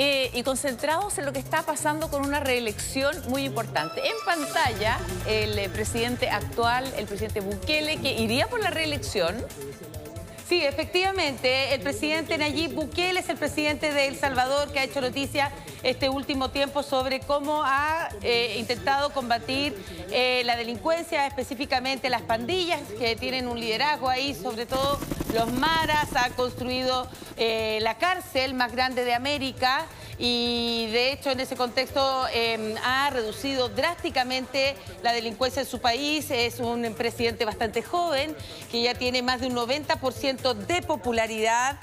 y concentrados en lo que está pasando con una reelección muy importante. En pantalla, el presidente actual, el presidente Bukele, que iría por la reelección. Sí, efectivamente, el presidente Nayib Bukele es el presidente de El Salvador, que ha hecho noticia este último tiempo sobre cómo ha intentado combatir la delincuencia, específicamente las pandillas, que tienen un liderazgo ahí, sobre todo los maras. Ha construido la cárcel más grande de América y, de hecho, en ese contexto ha reducido drásticamente la delincuencia en su país. Es un presidente bastante joven, que ya tiene más de un 90% de popularidad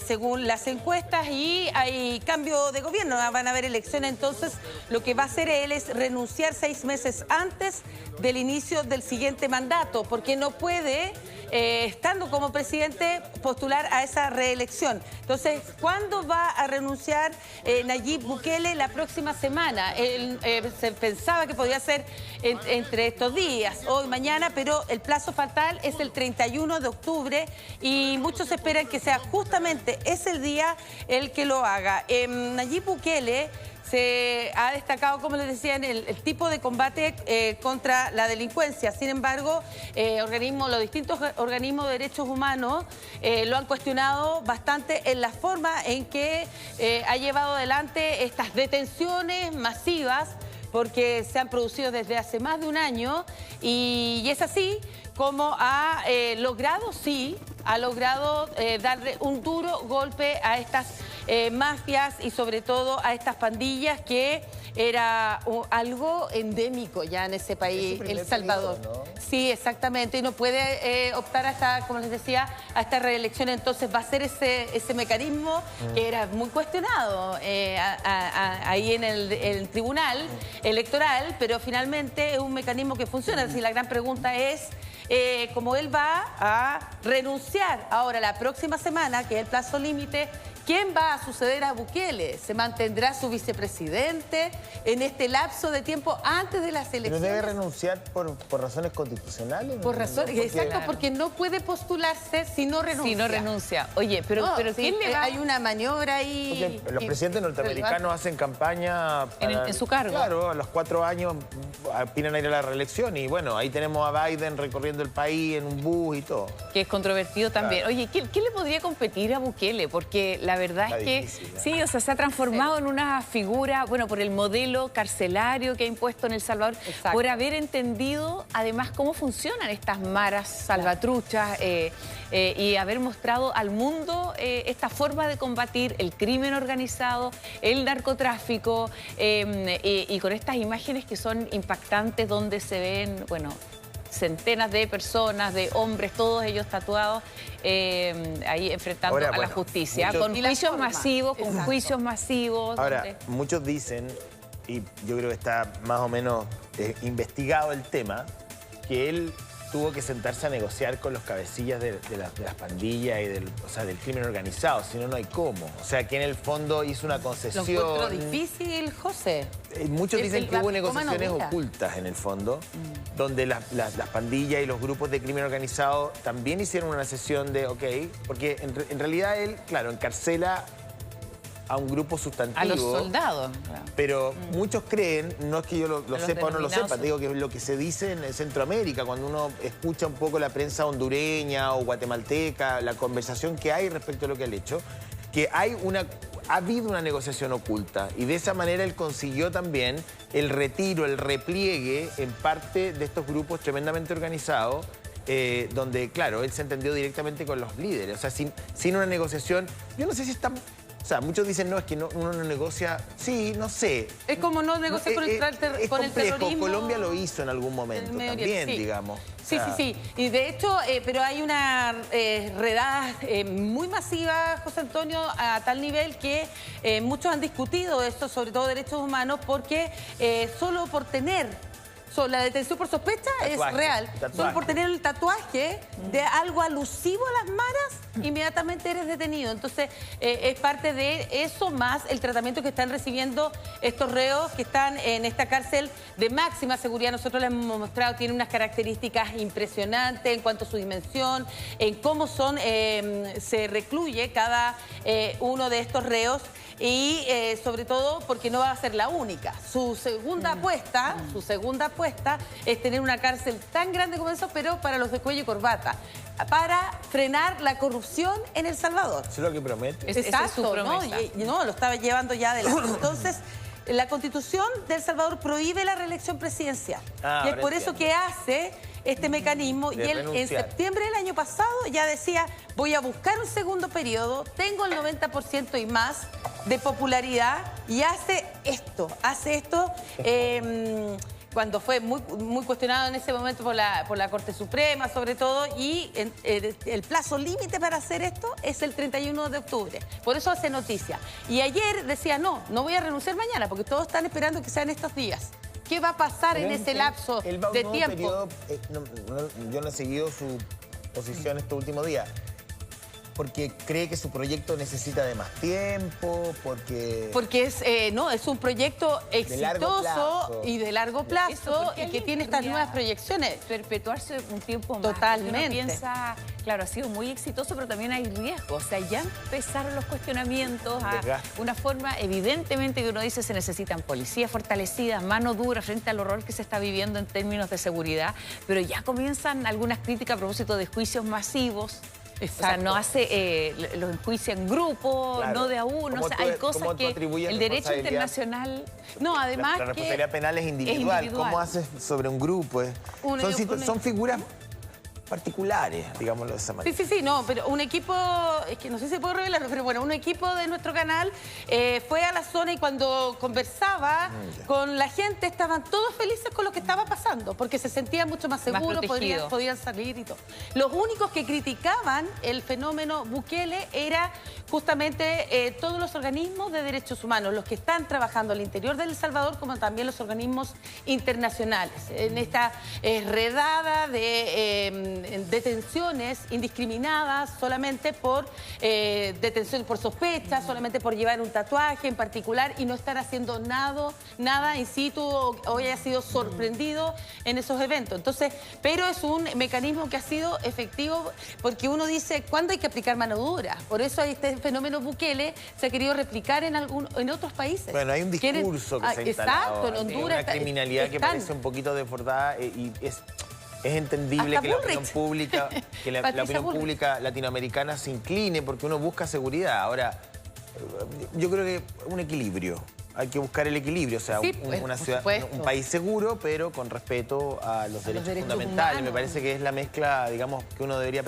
según las encuestas, y hay cambio de gobierno, van a haber elecciones. Entonces lo que va a hacer él es renunciar 6 meses antes del inicio del siguiente mandato, porque no puede, estando como presidente, postular a esa reelección. Entonces, ¿cuándo va a renunciar Nayib Bukele? La próxima semana. Él se pensaba que podía ser entre estos días, hoy, mañana, pero el plazo fatal es el 31 de octubre y muchos esperan que sea justamente ese día el que lo haga. Nayib Bukele se ha destacado, como les decía, en el tipo de combate contra la delincuencia. Sin embargo, los distintos organismos de derechos humanos lo han cuestionado bastante en la forma en que ha llevado adelante estas detenciones masivas, porque se han producido desde hace más de un año, y es así como ha logrado darle un duro golpe a estas mafias y sobre todo a estas pandillas, que era algo endémico ya en ese país, El Salvador. Periodo, ¿no? Sí, exactamente, y no puede optar hasta, como les decía, a esta reelección. Entonces va a ser ese mecanismo que era muy cuestionado ahí en el tribunal electoral, pero finalmente es un mecanismo que funciona. Así, la gran pregunta es cómo él va a renunciar ahora la próxima semana, que es el plazo límite. ¿Quién va a suceder a Bukele? ¿Se mantendrá su vicepresidente en este lapso de tiempo antes de las elecciones? ¿Pero debe renunciar por razones constitucionales? Por razones, exacto, claro, porque no puede postularse si no renuncia. Si no renuncia. Oye, pero sí, ¿quién le va? Hay una maniobra ahí. Porque los presidentes norteamericanos hacen campaña en su cargo. Claro, a los 4 años opinan a ir a la reelección, y bueno, ahí tenemos a Biden recorriendo el país en un bus y todo. Que es controvertido también. Claro. Oye, ¿quién le podría competir a Bukele? Porque la verdad Está es que difícil, ¿eh? sí, o sea, se ha transformado en una figura, bueno, por el modelo carcelario que ha impuesto en El Salvador, Exacto, por haber entendido además cómo funcionan estas maras salvatruchas y haber mostrado al mundo esta forma de combatir el crimen organizado, el narcotráfico, y con estas imágenes que son impactantes, donde se ven, bueno, centenas de personas, de hombres, todos ellos tatuados, ahí enfrentando a la justicia, con juicios masivos, con juicios masivos. Ahora, muchos dicen, y yo creo que está más o menos investigado el tema, que él tuvo que sentarse a negociar con los cabecillas de las pandillas y del crimen organizado, si no, no hay cómo. O sea, que en el fondo hizo una concesión. Lo encuentro difícil, José. Muchos dicen que hubo negociaciones novela ocultas en el fondo, donde las pandillas y los grupos de crimen organizado también hicieron una sesión de, porque en realidad él, claro, encarcela a un grupo sustantivo. A los soldados. Pero muchos creen, no es que yo lo sepa o no lo sepa, digo que es lo que se dice en Centroamérica, cuando uno escucha un poco la prensa hondureña o guatemalteca, la conversación que hay respecto a lo que han hecho, que ha habido una negociación oculta, y de esa manera él consiguió también el retiro, el repliegue en parte de estos grupos tremendamente organizados, donde, claro, él se entendió directamente con los líderes. O sea, sin una negociación, yo no sé si está... O sea, muchos dicen, no, es que uno no negocia. Sí, no sé. Es como no negocia con el terrorismo. Colombia lo hizo en algún momento también, sí, digamos. Sí, sí. Y de hecho, pero hay una redada muy masiva, José Antonio, a tal nivel que muchos han discutido esto, sobre todo derechos humanos, porque solo por tener... la detención por sospecha es real. Solo por tener el tatuaje de algo alusivo a las maras, inmediatamente eres detenido. Entonces, es parte de eso, más el tratamiento que están recibiendo estos reos que están en esta cárcel de máxima seguridad. Nosotros les hemos mostrado, tiene unas características impresionantes en cuanto a su dimensión, en cómo se recluye cada uno de estos reos y sobre todo porque no va a ser la única. Su segunda apuesta es tener una cárcel tan grande como eso, pero para los de cuello y corbata, para frenar la corrupción en El Salvador. ¿Eso es lo que promete? Exacto, es su promesa. ¿no? Lo estaba llevando ya adelante. Entonces, la Constitución de El Salvador prohíbe la reelección presidencial. Y es por eso que hace este mecanismo. Y él en septiembre del año pasado ya decía, voy a buscar un segundo periodo, tengo el 90% y más de popularidad, y hace esto cuando fue muy cuestionado en ese momento por la Corte Suprema, sobre todo, y el plazo límite para hacer esto es el 31 de octubre. Por eso hace noticia. Y ayer decía, no voy a renunciar mañana, porque todos están esperando que sean estos días. ¿Qué va a pasar en ese lapso de tiempo? Periodo, yo no he seguido su posición estos últimos días. Porque cree que su proyecto necesita de más tiempo, porque es un proyecto exitoso y de largo plazo y que tiene estas nuevas proyecciones. Perpetuarse un tiempo más. Totalmente. Uno piensa, claro, ha sido muy exitoso, pero también hay riesgos. O sea, ya empezaron los cuestionamientos a una forma, evidentemente, que uno dice se necesitan policías fortalecidas, mano dura frente al horror que se está viviendo en términos de seguridad, pero ya comienzan algunas críticas a propósito de juicios masivos. Exacto. O sea, no hace, los enjuicia en grupo, claro, no de a uno. O sea, hay cosas que el derecho internacional... No, además la responsabilidad penal es individual. ¿Cómo haces sobre un grupo? Son figuras particulares, digámoslo de esa manera. Sí, no, pero un equipo, es que no sé si puedo revelarlo, pero bueno, un equipo de nuestro canal fue a la zona y cuando conversaba con la gente estaban todos felices con lo que estaba pasando, porque se sentían mucho más seguros, podían salir y todo. Los únicos que criticaban el fenómeno Bukele era justamente todos los organismos de derechos humanos, los que están trabajando al interior de El Salvador, como también los organismos internacionales, en esta redada de detenciones indiscriminadas solamente por detención por sospecha, solamente por llevar un tatuaje en particular y no estar haciendo nada in situ o haya sido sorprendido en esos eventos. Entonces, pero es un mecanismo que ha sido efectivo porque uno dice, ¿cuándo hay que aplicar mano dura? Por eso este fenómeno Bukele se ha querido replicar en otros países. Bueno, hay un discurso que se ha instalado. Exacto, en Honduras. Una criminalidad que parece un poquito desbordada y es entendible que la opinión pública, latinoamericana se incline porque uno busca seguridad. Ahora, yo creo que un equilibrio. Hay que buscar el equilibrio, o sea, un país seguro, pero con respeto a los derechos fundamentales. Me parece que es la mezcla, digamos, que uno debería